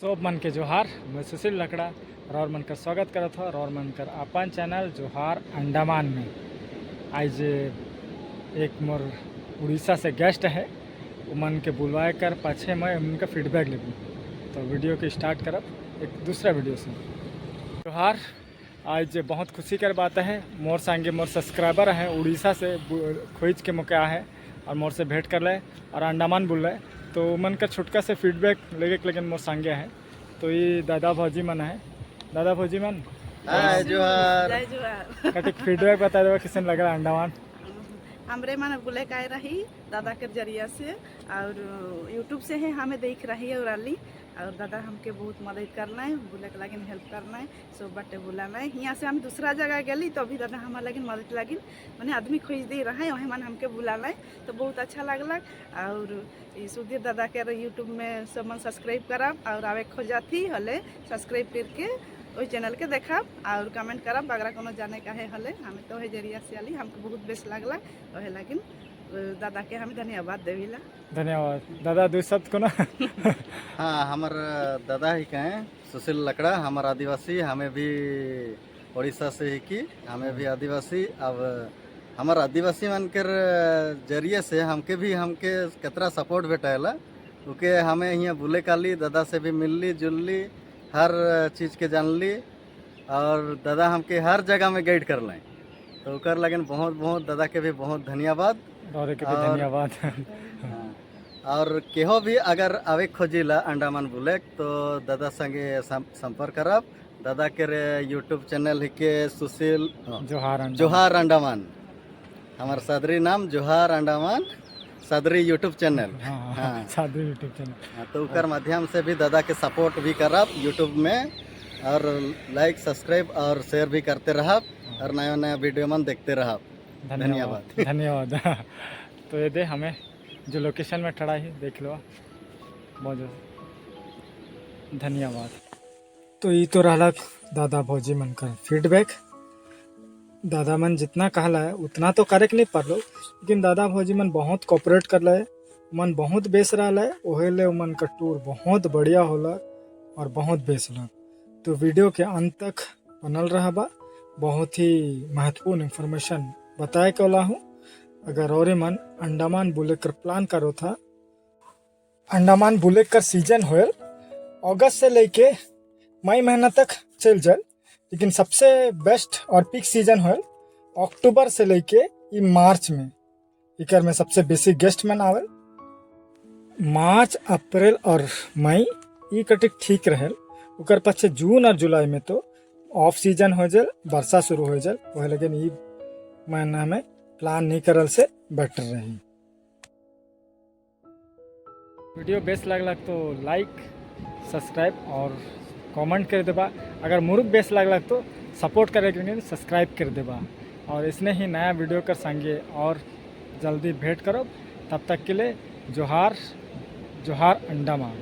सब मन के जोहार। मैं सुशील लकड़ा और मन का स्वागत करत हो और मन कर अपन चैनल जोहार अंडमान में। आज एक मोर उड़ीसा से गेस्ट है, मन के बुलवाए कर पाछे मैं उनका फीडबैक लेबू। तो वीडियो के स्टार्ट करब एक दूसरा वीडियो से। जोहार। आज बहुत खुशी कर बात है, मोर संगे मोर सब्सक्राइबर है उड़ीसा से खोज के मौके है और मोर से भेंट कर ले और अंडमान बोल रहे, तो मन का छुटका से फीडबैक लेकिन मोर संगे है। तो ये दादा भौजी मन है, दादा भौजी मन हाय जोहार। जय जोहार। कटिक फीडबैक बता देवा किसन लग रहा अंडमान। हमरे मन बोले का रही दादा के जरिया से और यूट्यूब से है हमें देख रही है और दादा हमके बहुत मदद करना है, बोले के लगिन हेल्प करना है, सब बटे बुलाना है। यहाँ से हम दूसरा जगह गली तो अभी दादा हमारे लगिन मदद लगिन मैंने आदमी खोज दे रहा है, वही मन हमके बुलाना है तो बहुत अच्छा लगलक। और सुधीर दादा के यूट्यूब में सब मन सब्सक्राइब करब और आवे खोजाती हले सब्सक्राइब करके वही चैनल के देखब और कमेंट करब अगर कोनो जाने का है हले हमें तो जरिया से आली हमको बहुत बेस्ट लगला। वही लगिन दादा के हम धन्यवाद देविला। धन्यवाद दादा। दो शब्द को ना हाँ हमार दादा ही कहें सुशील लकड़ा, हमार आदिवासी, हमें भी उड़ीसा से ही की, हमें भी आदिवासी। अब हमार आदिवासी मन के जरिए से हमके कितना सपोर्ट भेटाला, क्योंकि हमें यहाँ बुले काली दादा से भी मिलली जुलली, हर चीज़ के जानली और दादा हमके हर जगह में गाइड कर लें, तो कर लगन बहुत बहुत दादा के भी बहुत धन्यवाद और के भी धन्यवाद। और केहो भी अगर आवे खोजिला अंडमान बुले तो दादा संगे संपर्क करब। दादा के यूट्यूब चैनल के सुशील जोहार अंडमान, हमार सदरी नाम जोहार अंडमान सदरी यूट्यूब चैनल। हाँ सदरी यूट्यूब चैनल। तो उकर माध्यम से भी दादा के सपोर्ट भी करब यूट्यूब में और लाइक सब्सक्राइब और शेयर भी करते रहब और नया नया वीडियो मन देखते रहब। धन्यवाद धन्यवाद। तो ये दे हमें जो लोकेशन में ठड़ा ही देख लो, बहुत धन्यवाद। तो ये तो रहा दादा भौजी मन का फीडबैक। दादा मन जितना कहला है उतना तो करे नहीं पार लो, लेकिन दादा भौजी मन बहुत कोऑपरेट कर रहे, मन बहुत बेस रहा है। ओहे ले मन का टूर बहुत बढ़िया होला और बहुत बेस ला। तो वीडियो के अंत तक बनल रहा बा, बहुत ही महत्वपूर्ण इंफॉर्मेशन बताए के वाला हूँ। अगर और मन अंडमान बुले कर प्लान करो था, अंडमान बुले कर सीजन होयल अगस्त से लेके मई महीना तक चल जाए, लेकिन सबसे बेस्ट और पीक सीजन होयल अक्टूबर से लेके मार्च में। इकर में सबसे बेसिक गेस्ट मन आवेल मार्च अप्रैल और मई, ई कटिक ठीक रहेल। उकर पछे जून और जुलाई में तो ऑफ सीजन हो जाए, वर्षा शुरू हो जाए, वह लेकिन ई महीना में प्लान नहीं करल से बेटर रही। वीडियो बेस्ट लगलक तो लाइक सब्सक्राइब और कमेंट कर देबा। अगर मुरुख बेस्ट लगलक तो सपोर्ट करे के सब्सक्राइब कर देबा। और इसने ही नया वीडियो कर संगे और जल्दी भेंट करो। तब तक के लिए जोहार जोहार अंडमान।